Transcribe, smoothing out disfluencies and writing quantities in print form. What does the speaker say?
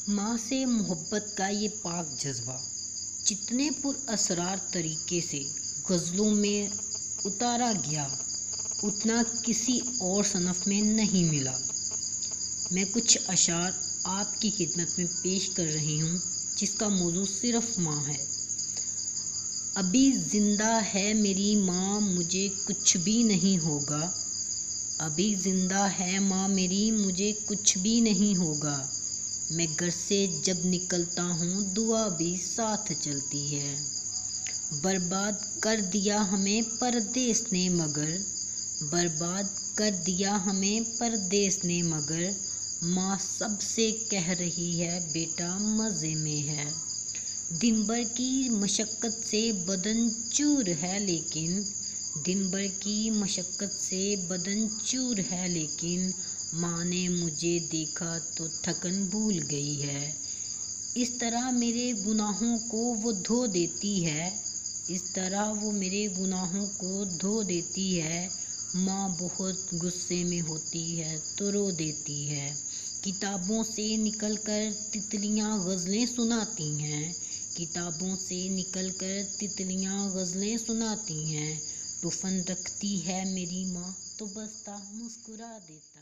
माँ से मोहब्बत का ये पाक जज्बा जितने पुरअसरार तरीके से गज़लों में उतारा गया उतना किसी और सनफ़ में नहीं मिला। मैं कुछ अशार आपकी खिदमत में पेश कर रही हूँ जिसका मौजू सिर्फ़ माँ है। अभी ज़िंदा है मेरी माँ, मुझे कुछ भी नहीं होगा। अभी ज़िंदा है माँ मेरी, मुझे कुछ भी नहीं होगा। मैं घर से जब निकलता हूँ दुआ भी साथ चलती है। बर्बाद कर दिया हमें परदेस ने मगर, बर्बाद कर दिया हमें परदेस ने मगर, माँ सबसे कह रही है बेटा मज़े में है। दिन भर की मशक्क़त से बदन चूर है लेकिन, दिन भर की मशक्क़त से बदन चूर है लेकिन, माँ ने मुझे देखा तो थकन भूल गई है। इस तरह मेरे गुनाहों को वो धो देती है, इस तरह वो मेरे गुनाहों को धो देती है। माँ बहुत गुस्से में होती है तो रो देती है। किताबों से निकलकर तितलियाँ गज़लें सुनाती हैं, किताबों से निकलकर तितलियाँ गज़लें सुनाती हैं। टुफन रखती है मेरी माँ तो बस्ता मुस्कुरा देती